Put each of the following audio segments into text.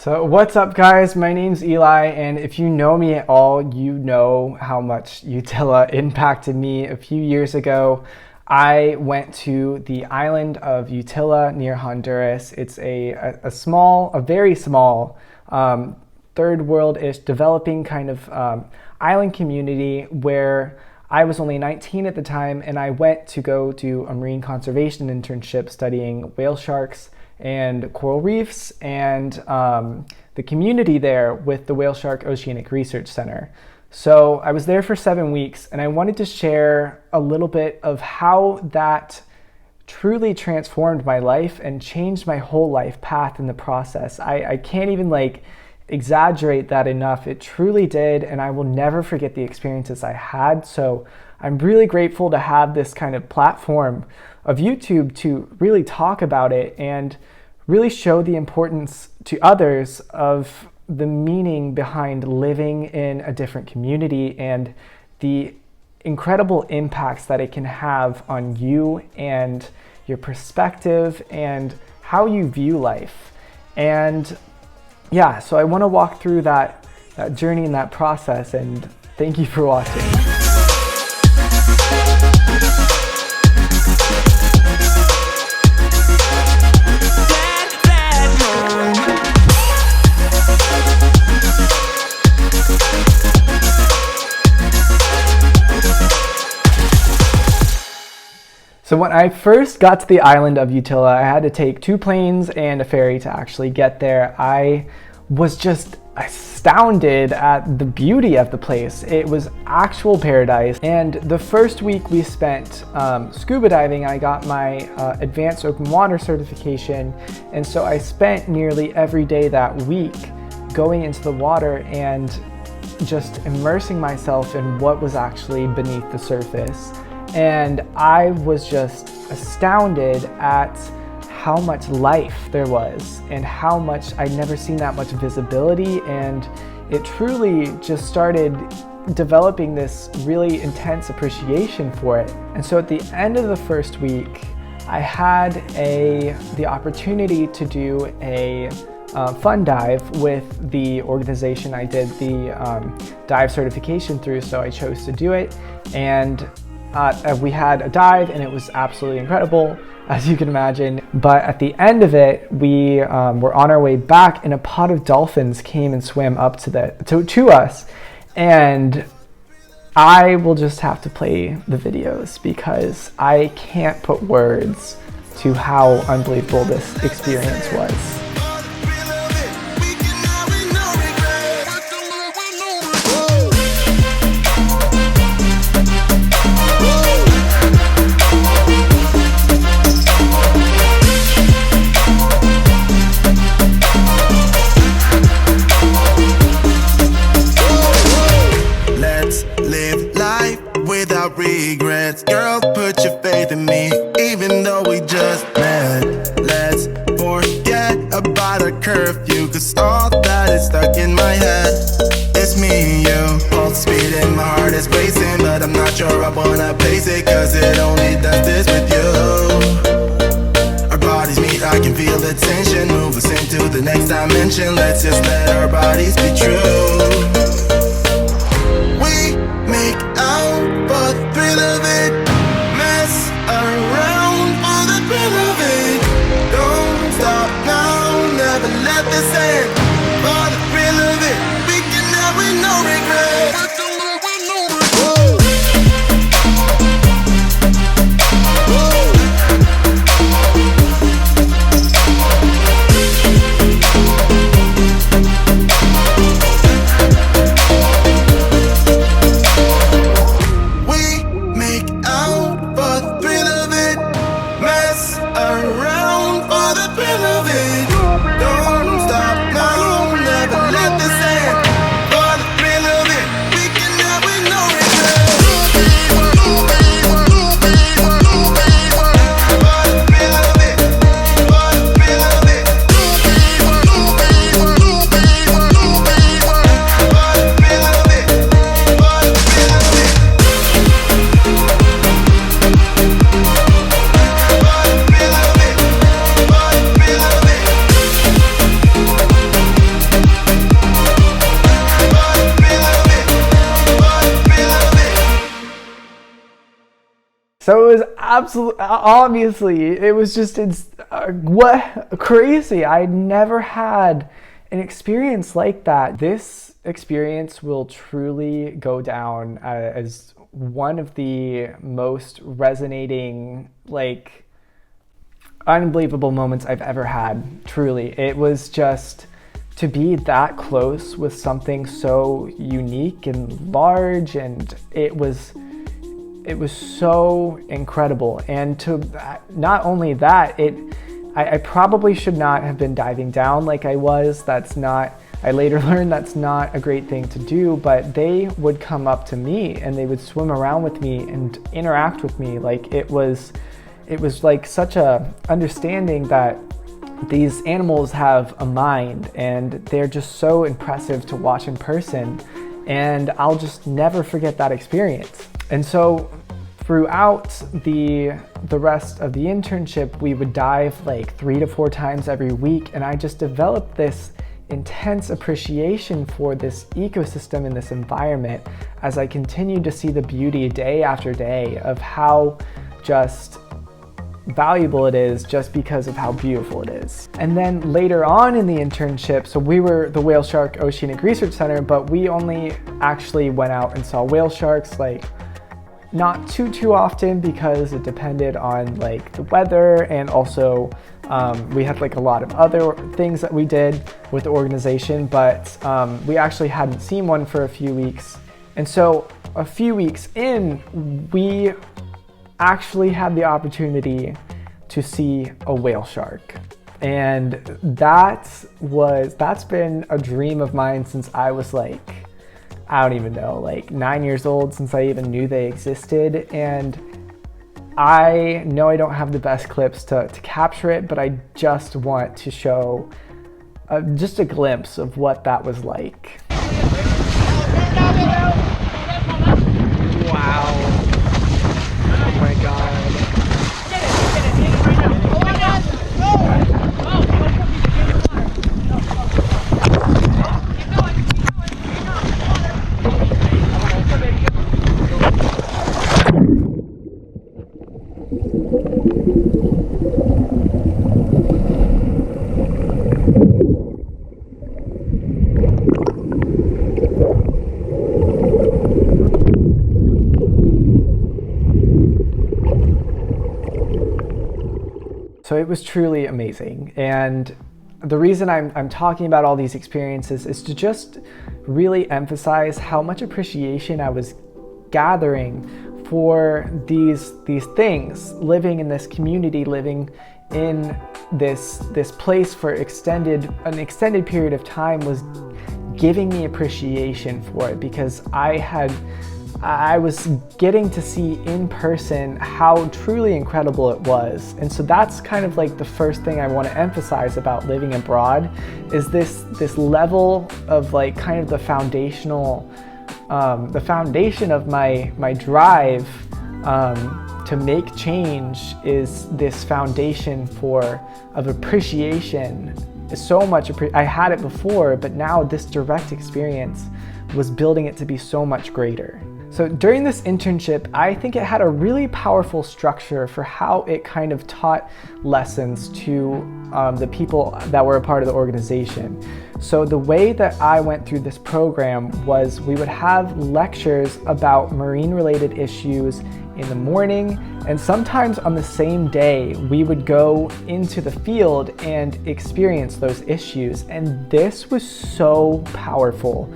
So what's up, guys? My name's Eli, and if you know me at all, you know how much Utila impacted me. A few years ago, I went to the island of Utila near Honduras. It's a very small, third world-ish developing kind of island community where I was only 19 at the time, and I went to go do a marine conservation internship studying whale sharks and coral reefs and the community there with the Whale Shark Oceanic Research Center. So I was there for 7 weeks, and I wanted to share a little bit of how that truly transformed my life and changed my whole life path in the process. I can't even exaggerate that enough. It truly did, and I will never forget the experiences I had. So I'm really grateful to have this kind of platform of YouTube to really talk about it and really show the importance to others of the meaning behind living in a different community and the incredible impacts that it can have on you and your perspective and how you view life. And yeah, so I want to walk through that journey and that process, and thank you for watching. So when I first got to the island of Utila, I had to take 2 planes and a ferry to actually get there. I was just astounded at the beauty of the place. It was actual paradise. And the first week we spent scuba diving. I got my advanced open water certification. And so I spent nearly every day that week going into the water and just immersing myself in what was actually beneath the surface. And I was just astounded at how much life there was and how much I'd never seen that much visibility, and it truly just started developing this really intense appreciation for it. And so at the end of the first week, I had the opportunity to do a fun dive with the organization I did the dive certification through, so I chose to do it. And we had a dive, and it was absolutely incredible, as you can imagine. But at the end of it, we were on our way back, and a pod of dolphins came and swam up to us. And I will just have to play the videos because I can't put words to how unbelievable this experience was. Regrets, girl, put your faith in me, even though we just met. Let's forget about a curfew, cause all that is stuck in my head. It's me and you, pulse speed and my heart is racing, but I'm not sure I wanna pace it, cause it only does this with you. Our bodies meet, I can feel the tension, move us into the next dimension. Let's just let our bodies be true. We make out for the thrill of it, mess around for the thrill of it. Don't stop now, never let this end. For the thrill of it, we can have with no regret. So it was absolutely, obviously, it was just, what crazy. I never had an experience like that. This experience will truly go down as one of the most resonating, like, unbelievable moments I've ever had. Truly, it was just to be that close with something so unique and large, and it was so incredible. And to not only that, I probably should not have been diving down like I was. I later learned that's not a great thing to do, but they would come up to me and they would swim around with me and interact with me. Like it was like such a understanding that these animals have a mind, and they're just so impressive to watch in person. And I'll just never forget that experience. And so throughout the rest of the internship, we would dive like 3 to 4 times every week, and I just developed this intense appreciation for this ecosystem and this environment as I continued to see the beauty day after day of how just valuable it is just because of how beautiful it is. And then later on in the internship, so we were the Whale Shark Oceanic Research Center, but we only actually went out and saw whale sharks like not too often because it depended on like the weather, and also we had like a lot of other things that we did with the organization, but we actually hadn't seen one for a few weeks. And so a few weeks in, we actually had the opportunity to see a whale shark. And that's been a dream of mine since I was like, I don't even know, like 9 years old, since I even knew they existed. And I know I don't have the best clips to capture it, but I just want to show just a glimpse of what that was like. Wow. Oh my God. So it was truly amazing. And the reason I'm talking about all these experiences is to just really emphasize how much appreciation I was gathering for these things, living in this community, living in this place for an extended period of time was giving me appreciation for it, because I was getting to see in person how truly incredible it was. And so that's kind of like the first thing I want to emphasize about living abroad, is this level of like kind of the foundation of my drive to make change, is this foundation of appreciation. So much, I had it before, but now this direct experience was building it to be so much greater. So during this internship, I think it had a really powerful structure for how it kind of taught lessons to the people that were a part of the organization. So the way that I went through this program was we would have lectures about marine-related issues in the morning, and sometimes on the same day we would go into the field and experience those issues, and this was so powerful.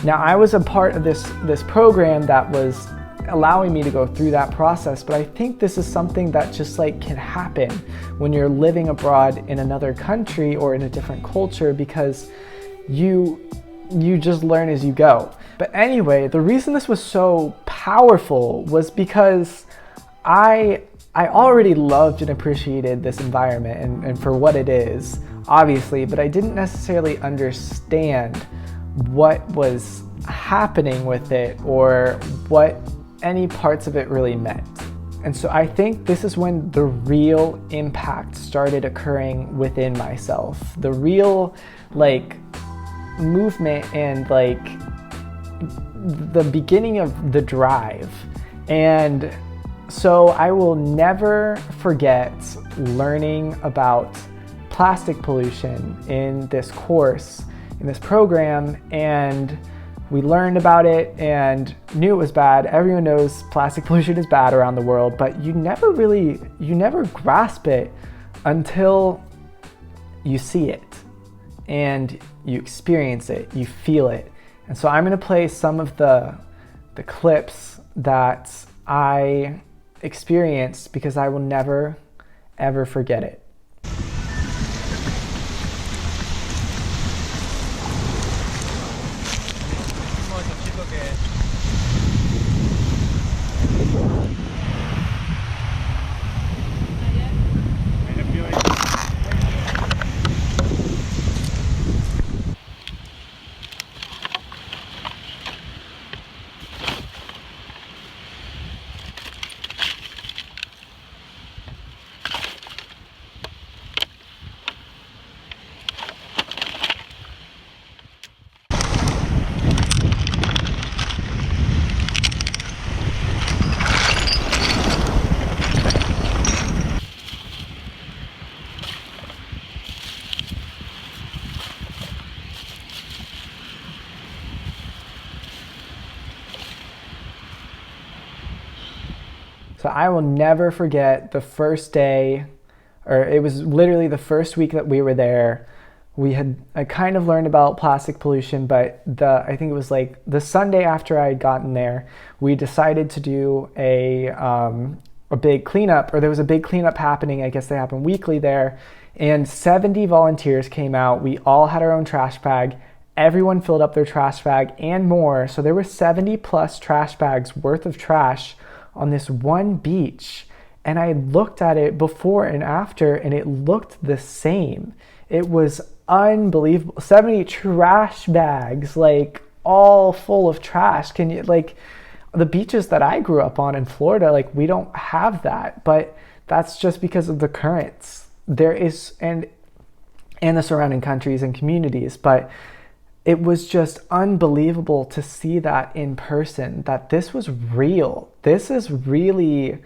Now, I was a part of this program that was allowing me to go through that process, but I think this is something that just like can happen when you're living abroad in another country or in a different culture, because you just learn as you go. But anyway, the reason this was so powerful was because I already loved and appreciated this environment and for what it is, obviously, but I didn't necessarily understand what was happening with it or what any parts of it really meant. And so I think this is when the real impact started occurring within myself. The real like movement and like the beginning of the drive. And So I will never forget learning about plastic pollution in this course, in this program, and we learned about it and knew it was bad. Everyone knows plastic pollution is bad around the world, but you never grasp it until you see it and you experience it, you feel it. And so I'm gonna play some of the clips that I experienced because I will never, ever forget it. So I will never forget the first day, or it was literally the first week that we were there. I kind of learned about plastic pollution, but I think it was like the Sunday after I had gotten there, we decided to do a big cleanup, or there was a big cleanup happening. I guess they happen weekly there, and 70 volunteers came out. We all had our own trash bag. Everyone filled up their trash bag and more. So there were 70 plus trash bags worth of trash on this one beach, and I looked at it before and after, and it looked the same. It was unbelievable. 70 trash bags, like all full of trash. Can you, like, the beaches that I grew up on in Florida, like, we don't have that, but that's just because of the currents there is, and the surrounding countries and communities. But it was just unbelievable to see that in person, that this was real. This is really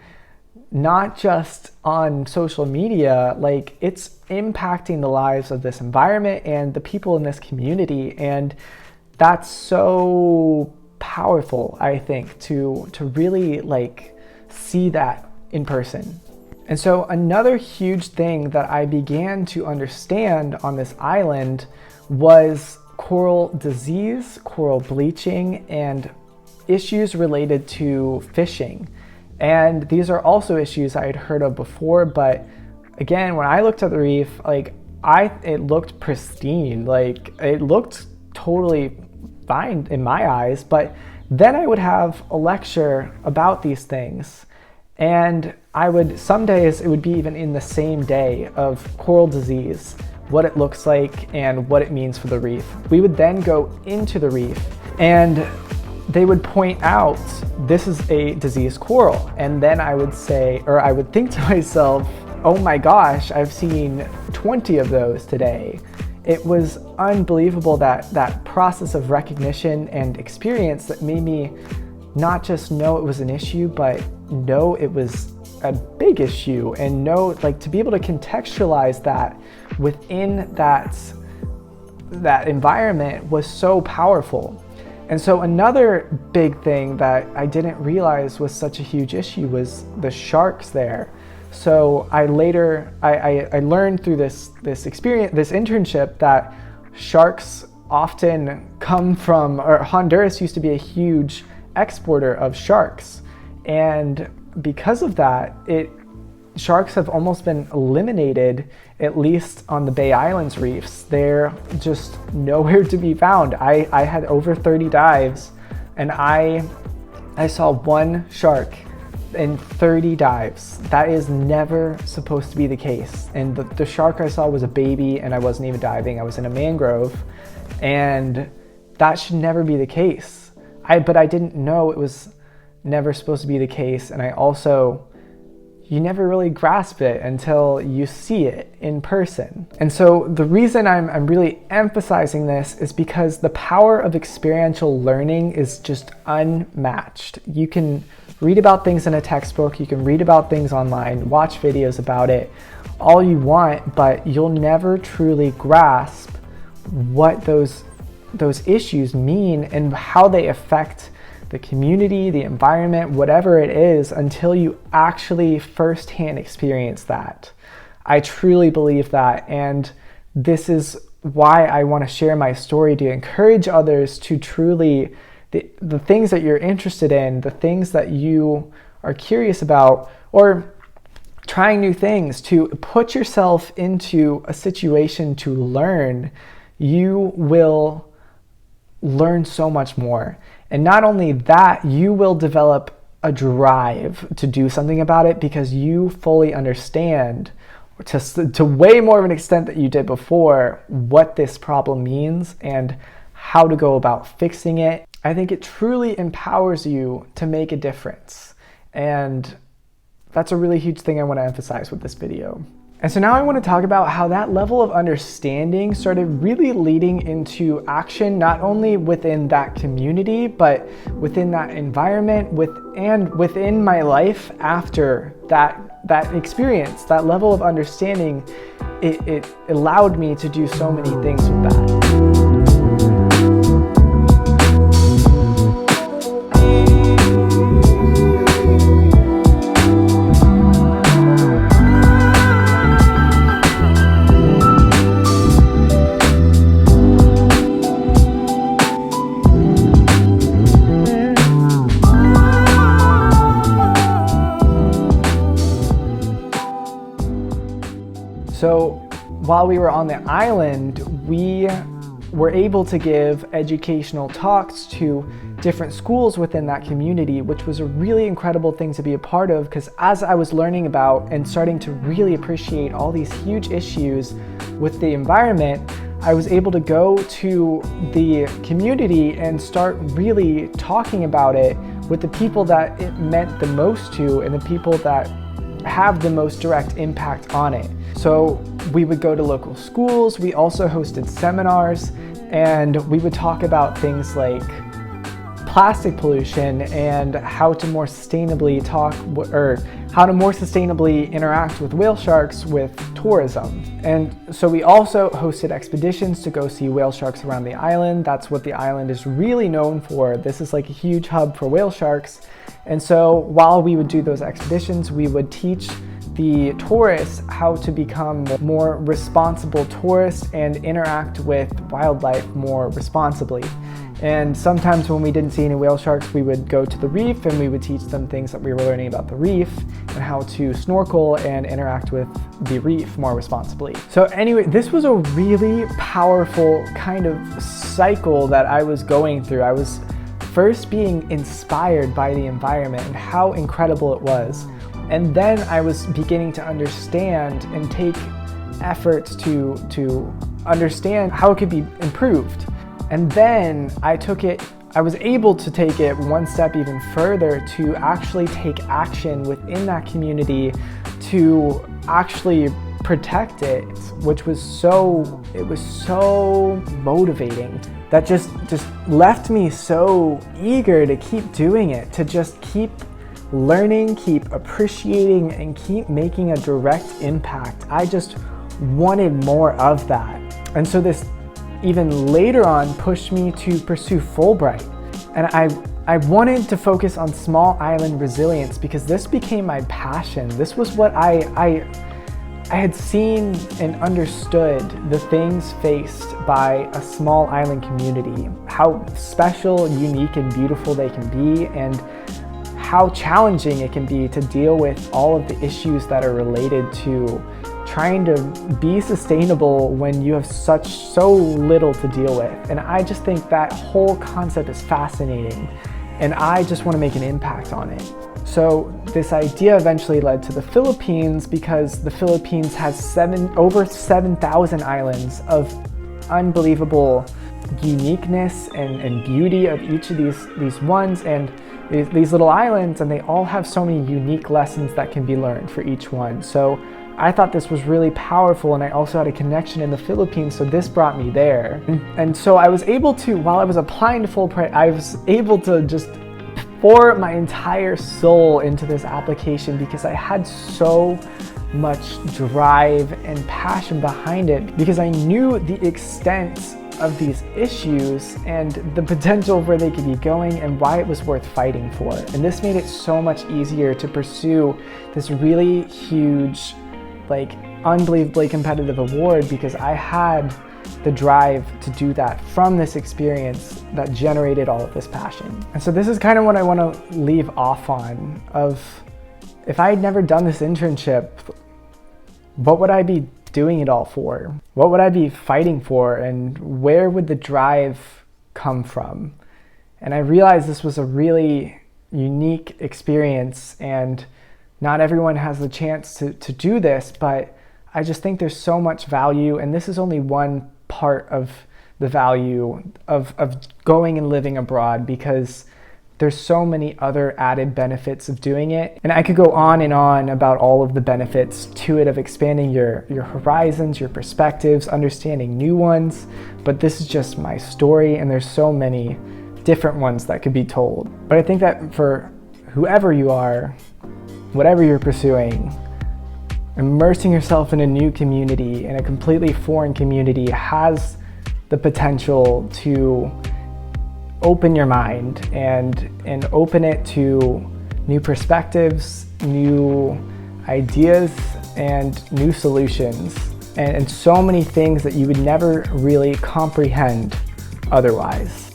not just on social media, like, it's impacting the lives of this environment and the people in this community. And that's so powerful, I think, to really like see that in person. And so another huge thing that I began to understand on this island was coral disease, coral bleaching, and issues related to fishing. And these are also issues I had heard of before, but again, when I looked at the reef, like, it looked pristine, like, it looked totally fine in my eyes. But then I would have a lecture about these things, and some days it would be even in the same day of coral disease, what it looks like and what it means for the reef. We would then go into the reef and they would point out, this is a diseased coral. And then I would say, or I would think to myself, oh my gosh, I've seen 20 of those today. It was unbelievable, that process of recognition and experience that made me not just know it was an issue, but know it was a big issue, and know, like, to be able to contextualize that within that environment was so powerful. And so another big thing that I didn't realize was such a huge issue was the sharks there. So I learned through this experience, this internship, that sharks often come from, or Honduras used to be a huge exporter of sharks. And because of that, sharks have almost been eliminated, at least on the Bay Islands reefs. They're just nowhere to be found. I had over 30 dives, and I saw one shark in 30 dives. That is never supposed to be the case. And the shark I saw was a baby, and I wasn't even diving. I was in a mangrove, and that should never be the case. But I didn't know it was never supposed to be the case. And you never really grasp it until you see it in person. And so the reason I'm really emphasizing this is because the power of experiential learning is just unmatched. You can read about things in a textbook, you can read about things online, watch videos about it, all you want, but you'll never truly grasp what those issues mean and how they affect the community, the environment, whatever it is, until you actually firsthand experience that. I truly believe that, and this is why I want to share my story, to encourage others to truly, the things that you're interested in, the things that you are curious about, or trying new things, to put yourself into a situation to learn. You will learn so much more. And not only that, you will develop a drive to do something about it because you fully understand, to way more of an extent that you did before, what this problem means and how to go about fixing it. I think it truly empowers you to make a difference. And that's a really huge thing I want to emphasize with this video. And so now I want to talk about how that level of understanding started really leading into action, not only within that community, but within that environment, and within my life after that experience. That level of understanding, it allowed me to do so many things with that. So while we were on the island, we were able to give educational talks to different schools within that community, which was a really incredible thing to be a part of, because as I was learning about and starting to really appreciate all these huge issues with the environment, I was able to go to the community and start really talking about it with the people that it meant the most to and the people that have the most direct impact on it. So we would go to local schools, we also hosted seminars, and we would talk about things like plastic pollution and how to more sustainably interact with whale sharks with tourism. And so we also hosted expeditions to go see whale sharks around the island. That's what the island is really known for. This is like a huge hub for whale sharks. And so while we would do those expeditions, we would teach the tourists how to become more responsible tourists and interact with wildlife more responsibly. And sometimes when we didn't see any whale sharks, we would go to the reef and we would teach them things that we were learning about the reef and how to snorkel and interact with the reef more responsibly. So anyway, this was a really powerful kind of cycle that I was going through. I was first being inspired by the environment and how incredible it was. And then I was beginning to understand and take efforts to understand how it could be improved. And then I was able to take it one step even further to actually take action within that community to actually protect it, which was so motivating. That just left me so eager to keep doing it, to just keep learning, keep appreciating, and keep making a direct impact. I just wanted more of that. And so this even later on pushed me to pursue Fulbright. And I wanted to focus on small island resilience because this became my passion. This was what I had seen and understood, the things faced by a small island community, how special, unique, and beautiful they can be, and how challenging it can be to deal with all of the issues that are related to trying to be sustainable when you have so little to deal with. And I just think that whole concept is fascinating, and I just want to make an impact on it. So this idea eventually led to the Philippines, because the Philippines has over 7,000 islands of unbelievable uniqueness and beauty of each of these ones, and these little islands, and they all have so many unique lessons that can be learned for each one. So I thought this was really powerful, and I also had a connection in the Philippines, so this brought me there. And so I was able to, while I was applying to Fulbright, I was able to just pour my entire soul into this application because I had so much drive and passion behind it, because I knew the extent of these issues and the potential where they could be going and why it was worth fighting for. And this made it so much easier to pursue this really huge, like unbelievably competitive award, because I had the drive to do that from this experience that generated all of this passion. And so this is kind of what I want to leave off on, of if I had never done this internship, what would I be doing it all for? What would I be fighting for, and where would the drive come from? And I realized this was a really unique experience, and not everyone has the chance to do this, but I just think there's so much value, and this is only one part of the value of going and living abroad, because there's so many other added benefits of doing it. And I could go on and on about all of the benefits to it, of expanding your horizons, your perspectives, understanding new ones. But this is just my story, and there's so many different ones that could be told. But I think that for whoever you are, whatever you're pursuing, immersing yourself in a new community, in a completely foreign community, has the potential to open your mind and open it to new perspectives, new ideas, and new solutions, and so many things that you would never really comprehend otherwise.